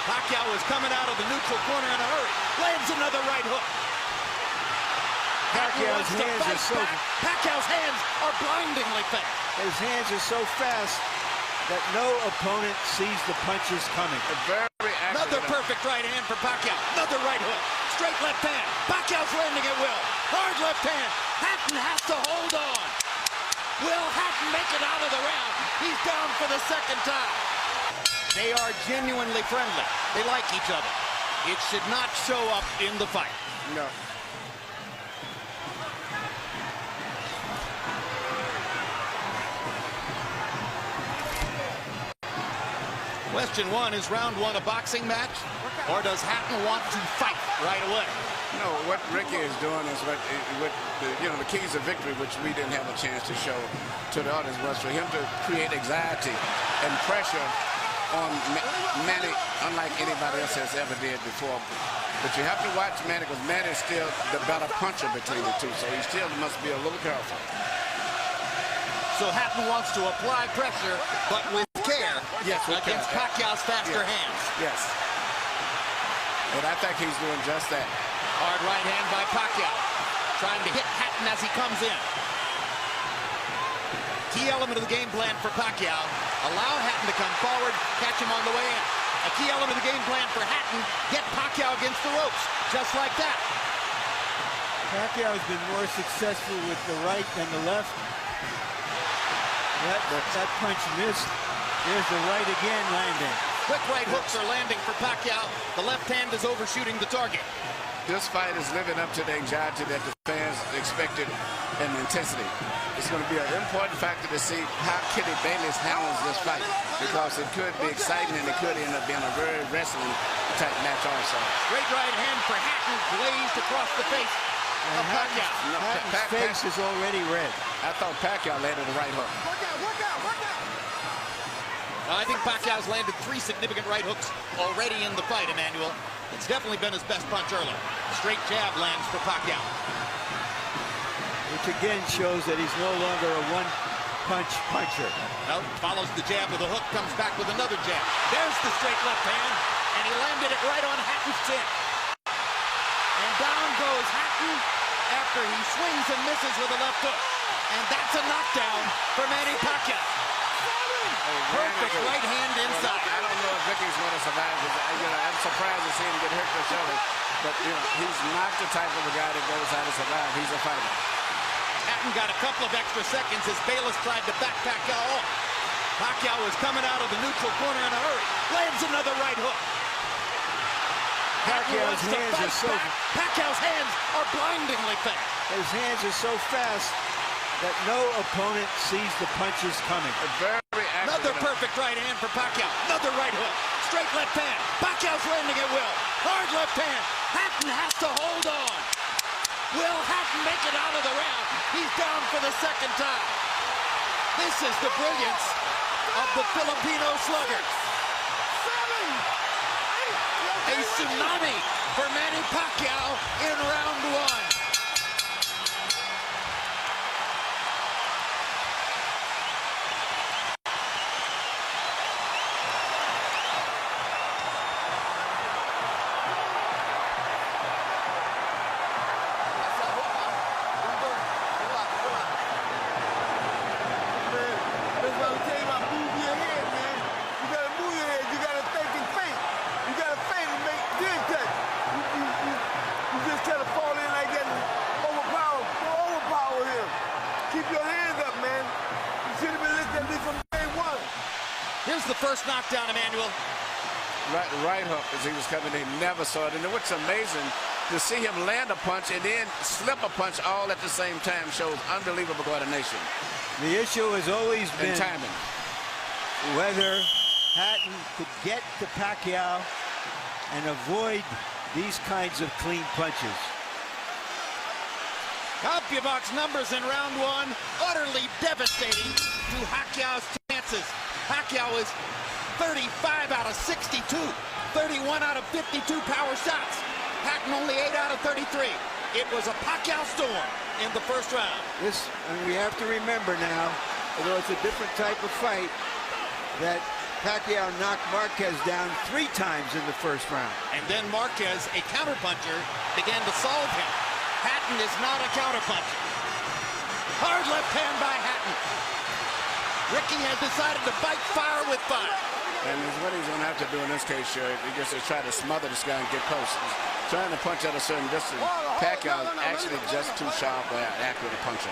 Pacquiao is coming out of the neutral corner in a hurry. Lands another right hook. Pacquiao's hands are so... Pacquiao's hands are blindingly fast. His hands are so fast that no opponent sees the punches coming. Very accurate. Another perfect right hand for Pacquiao. Another right hook. Straight left hand. Pacquiao's landing at will. Hard left hand. Hatton has to hold on. Will Hatton make it out of the round? He's down for the second time. They are genuinely friendly. They like each other. It should not show up in the fight. No. Question one, is round one a boxing match, or does Hatton want to fight right away? No, what Ricky is doing is what the keys of victory, which we didn't have a chance to show to the audience, was for him to create anxiety and pressure on Manny, unlike anybody else has ever did before. But you have to watch Manny, because Manny is still the better puncher between the two, so he still must be a little careful. So Hatton wants to apply pressure, but with care, yes, against Pacquiao's faster hands. Yes. And I think he's doing just that. Hard right hand by Pacquiao, trying to hit Hatton as he comes in. Key element of the game plan for Pacquiao, allow Hatton to come forward, catch him on the way in. A key element of the game plan for Hatton, get Pacquiao against the ropes, just like that. Pacquiao has been more successful with the right than the left. That punch missed. There's the right again landing. Quick right hooks are landing for Pacquiao. The left hand is overshooting the target. This fight is living up to the anxiety that the fans expected and the intensity. It's going to be an important factor to see how Kenny Bayless handles this fight, because it could be exciting and it could end up being a very wrestling type match also. Great right hand for Hatton, glazed across the face of Pacquiao. Hatton's face is already red. I thought Pacquiao landed the right hook. I think Pacquiao's landed 3 significant right hooks already in the fight, Emmanuel. It's definitely been his best punch early. Straight jab lands for Pacquiao. Which again shows that he's no longer a one-punch puncher. Well, follows the jab with a hook, comes back with another jab. There's the straight left hand, and he landed it right on Hatton's chin. And down goes Hatton after he swings and misses with a left hook. And that's a knockdown for Manny Pacquiao. Perfect right hand inside. I don't know if Ricky's going to survive. I'm surprised to see him get hurt for shoulder. But, he's not the type of a guy that goes out to survive. He's a fighter. Hatton got a couple of extra seconds as Bayless tried to back Pacquiao off. Pacquiao is coming out of the neutral corner in a hurry. Lands another right hook. Pacquiao's hands are so... Pacquiao's hands are blindingly fast. His hands are so fast that no opponent sees the punches coming. Another perfect right hand for Pacquiao. Another right hook. Straight left hand. Pacquiao's landing at will. Hard left hand. Hatton has to hold on. Will Hatton make it out of the round? He's down for the second time. This is the brilliance of the Filipino slugger. A tsunami for Manny Pacquiao in round one. Here's the first knockdown, Emmanuel. Right hook as he was coming in. Never saw it. And what's amazing, to see him land a punch and then slip a punch all at the same time shows unbelievable coordination. The issue has always been timing. Whether Hatton could get to Pacquiao and avoid these kinds of clean punches. CompuBox numbers in round one, utterly devastating to Pacquiao's chances. Pacquiao is 35 out of 62, 31 out of 52 power shots. Hatton only 8 out of 33. It was a Pacquiao storm in the first round. And we have to remember now, although it's a different type of fight, that Pacquiao knocked Marquez down 3 times in the first round. And then Marquez, a counterpuncher, began to solve him. Hatton is not a counterpuncher. Hard left hand by Hatton. Ricky has decided to fight fire with fire. And what he's going to have to do in this case, sure, he just to try to smother this guy and get close. He's trying to punch at a certain distance. Pacquiao is actually just too sharp or accurate a puncher.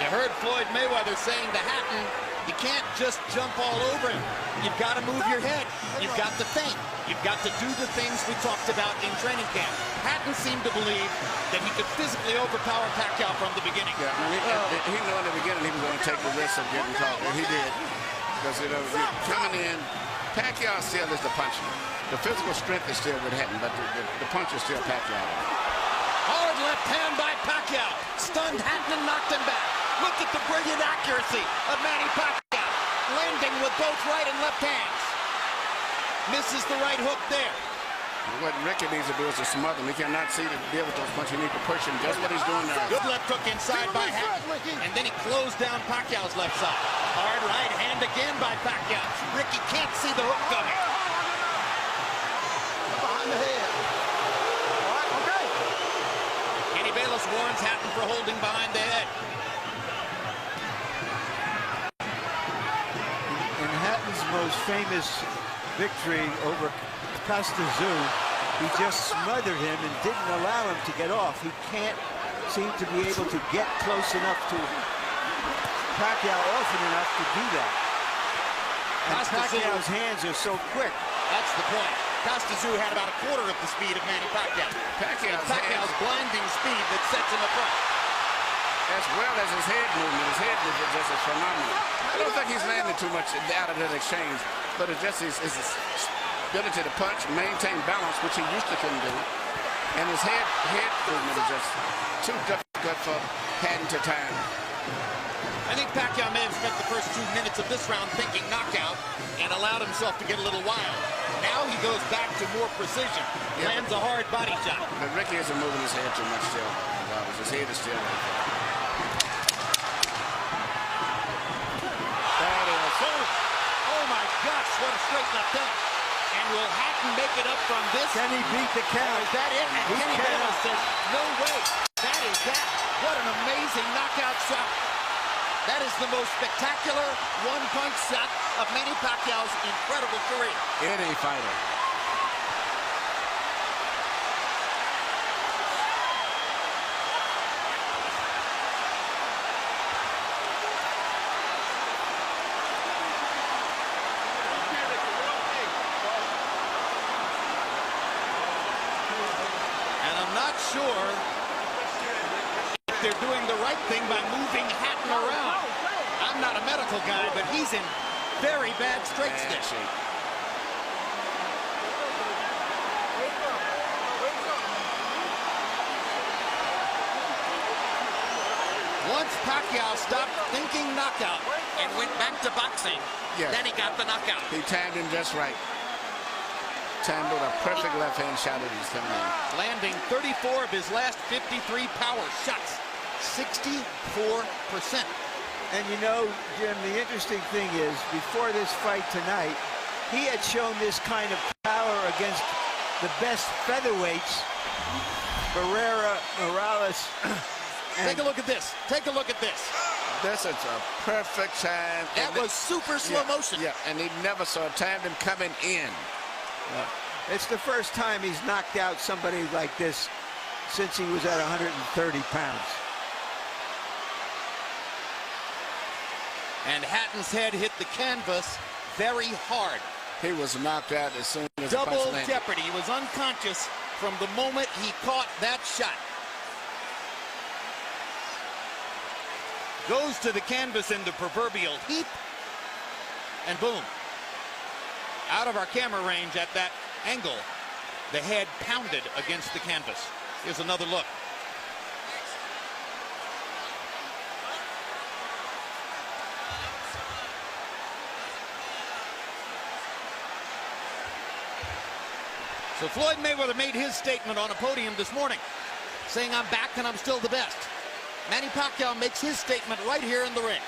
You heard Floyd Mayweather saying to Hatton, you can't just jump all over him. You've got to move your head. You've got to think. You've got to do the things we talked about in training camp. Hatton seemed to believe that he could physically overpower Pacquiao from the beginning. Yeah, I mean, he knew in the beginning he was going to take the risk of getting caught, and he did. Because, you know, coming in, Pacquiao still is the puncher. The physical strength is still with Hatton, but the punch is still Pacquiao. Hard left hand by Pacquiao. Stunned Hatton and knocked him back. Look at the brilliant accuracy of Manny Pacquiao. Landing with both right and left hands. Misses the right hook there. What Ricky needs to do is to smother him. He cannot see to deal with those punches. He needs to push him. Just what he's doing there. Good left hook inside by Hatton. And then he closed down Pacquiao's left side. Hard right hand again by Pacquiao. Ricky can't see the hook coming. Behind the head. All right, okay. Kenny Bayless warns Hatton for holding behind the head. In Hatton's most famous victory over Costazoo, he just smothered him and didn't allow him to get off. He can't seem to be able to get close enough to Pacquiao often enough to do that. And Pacquiao's hands are so quick. That's the point. Costazoo had about a quarter of the speed of Manny Pacquiao. Pacquiao's blinding speed that sets him apart. As well as his head movement. His head movement just is phenomenal. I don't think he's landed too much out of that exchange, but it's just his ability to punch, maintain balance, which he used to couldn't do. And his head movement is just too difficult for Hatton to time. I think Pacquiao may have spent the first 2 minutes of this round thinking knockout and allowed himself to get a little wild. Now he goes back to more precision. Lands a hard body shot. But Ricky isn't moving his head too much still. His head is still right there. That is, oh my gosh, what a straight left hand. And will Hatton make it up from this? Can he beat the count? Is that it? And Kenny Bayless says, no way. That is that. What an amazing knockout shot. That is the most spectacular one-punch shot of Manny Pacquiao's incredible career. Any fighter. Not sure if they're doing the right thing by moving Hatton around. I'm not a medical guy, but he's in very bad straight stick. Once Pacquiao stopped thinking knockout and went back to boxing, then he got the knockout. He timed him just right. Timed with a perfect left-hand shot that he's coming in. Landing 34 of his last 53 power shots. 64%. And you know, Jim, the interesting thing is, before this fight tonight, he had shown this kind of power against the best featherweights, Barrera, Morales. Take a look at this. Take a look at this. This is a perfect time. That was super slow motion. Yeah, and he never saw timed him coming in. It's the first time he's knocked out somebody like this since he was at 130 pounds. And Hatton's head hit the canvas very hard. He was knocked out as soon as the punch Double landed. jeopardy. He was unconscious from the moment he caught that shot. Goes to the canvas in the proverbial heap, and boom. Out of our camera range at that angle, the head pounded against the canvas. Here's another look. So Floyd Mayweather made his statement on a podium this morning, saying, I'm back and I'm still the best. Manny Pacquiao makes his statement right here in the ring,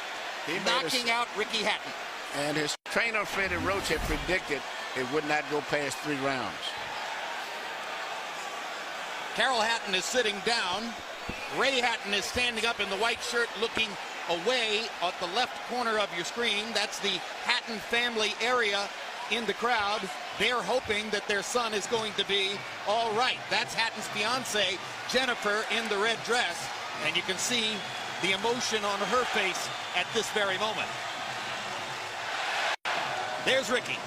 knocking out Ricky Hatton. And his trainer, Freddie Roach, had predicted it would not go past 3 rounds. Carol Hatton is sitting down. Ray Hatton is standing up in the white shirt looking away at the left corner of your screen. That's the Hatton family area in the crowd. They're hoping that their son is going to be all right. That's Hatton's fiance, Jennifer, in the red dress. And you can see the emotion on her face at this very moment. There's Ricky.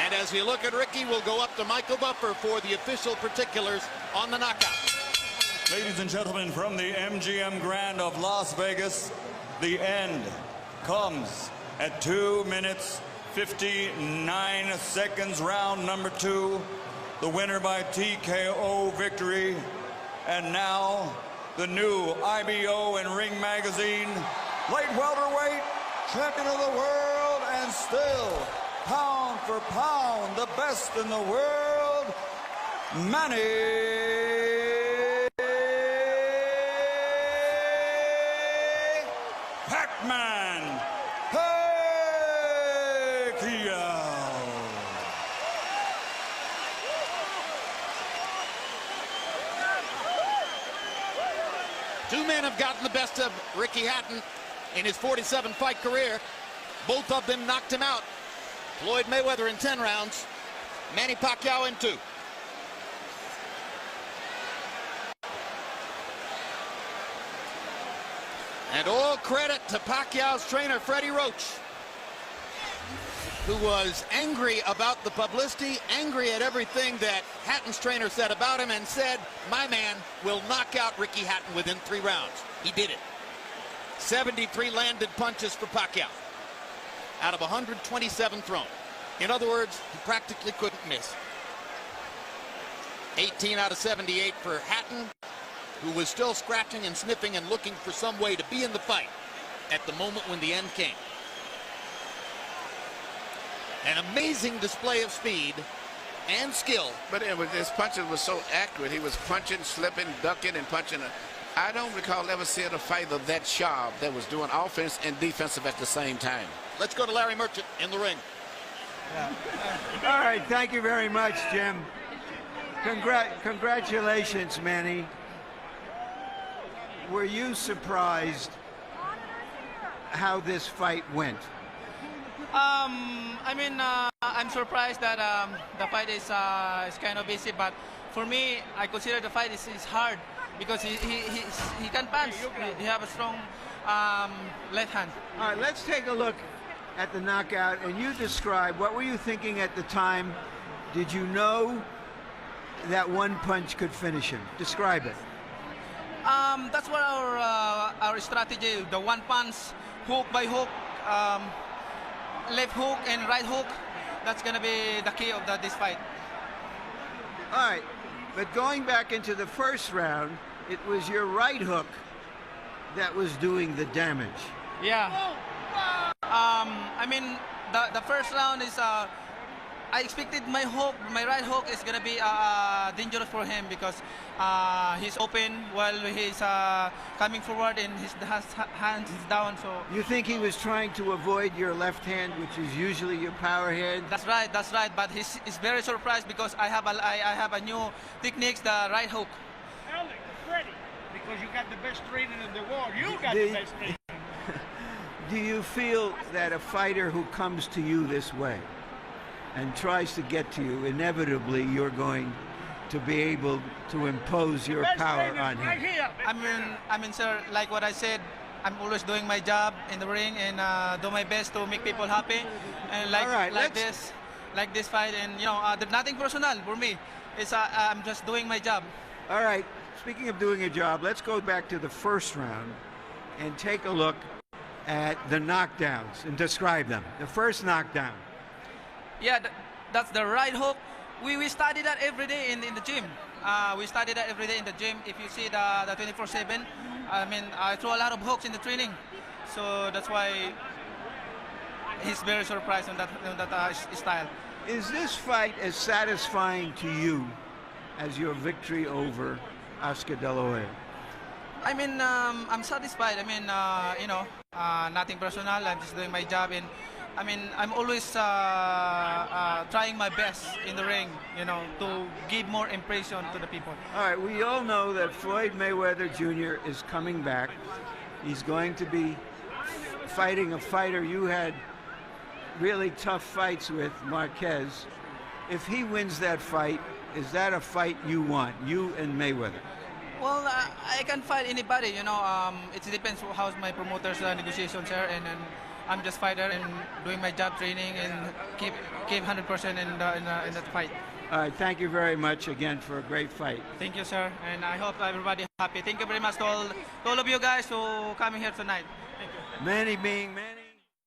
And as we look at Ricky, we'll go up to Michael Buffer for the official particulars on the knockout. Ladies and gentlemen, from the MGM Grand of Las Vegas, the end comes at 2 minutes, 59 seconds, round number 2. The winner by TKO victory. And now, the new IBO and Ring Magazine light welterweight champion of the world, and still, pound for pound, the best in the world, Manny Pacman Pacquiao. Two men have gotten the best of Ricky Hatton in his 47-fight career. Both of them knocked him out. Floyd Mayweather in 10 rounds, Manny Pacquiao in 2. And all credit to Pacquiao's trainer, Freddie Roach, who was angry about the publicity, angry at everything that Hatton's trainer said about him, and said, my man will knock out Ricky Hatton within 3 rounds. He did it. 73 landed punches for Pacquiao out of 127 thrown. In other words, he practically couldn't miss. 18 out of 78 for Hatton, who was still scratching and sniffing and looking for some way to be in the fight at the moment when the end came. An amazing display of speed and skill. But his punches were so accurate. He was punching, slipping, ducking, and punching. I don't recall ever seeing a fighter that sharp that was doing offense and defensive at the same time. Let's go to Larry Merchant in the ring. Yeah. All right, thank you very much, Jim. Congratulations, Manny. Were you surprised how this fight went? I'm surprised that the fight is kind of easy, but for me, I consider the fight is hard because he can punch. He have a strong left hand. All right, let's take a look at the knockout, and you describe, what were you thinking at the time? Did you know that one punch could finish him? Describe it. That's what our strategy, the one punch, hook by hook, left hook and right hook. That's going to be the key of this fight. All right, but going back into the first round, it was your right hook that was doing the damage. Yeah. The first round is, I expected my right hook is going to be dangerous for him because he's open while he's coming forward and his hands is down. So you think he was trying to avoid your left hand, which is usually your power hand? That's right. But he's very surprised because I have a new techniques, the right hook. Freddie, because you got the best training in the world. You got the best training. Do you feel that a fighter who comes to you this way and tries to get to you, inevitably you're going to be able to impose your power on him? Right here. Sir, like what I said, I'm always doing my job in the ring and do my best to make people happy. And like this fight, and there's nothing personal for me. It's I'm just doing my job. All right. Speaking of doing a job, let's go back to the first round and take a look at the knockdowns and describe them. The first knockdown. Yeah, that's the right hook. We study that every day in the gym. We study that every day in the gym. If you see the 24/7, I throw a lot of hooks in the training. So that's why he's very surprised on that style. Is this fight as satisfying to you as your victory over Oscar De La Hoya? I mean, I'm satisfied. I mean, you know, nothing personal. I'm just doing my job, and I mean, I'm always trying my best in the ring, you know, to give more impression to the people. All right, we all know that Floyd Mayweather Jr. is coming back. He's going to be fighting a fighter you had really tough fights with, Marquez. If he wins that fight, is that a fight you want, you and Mayweather? Well, I can fight anybody, you know. It depends how's my promoter's negotiations are, and I'm just fighter and doing my job, training, and keep 100% in that fight. All right, thank you very much again for a great fight. Thank you, sir, and I hope everybody happy. Thank you very much to all of you guys who coming here tonight. Thank you. Manny being Manny.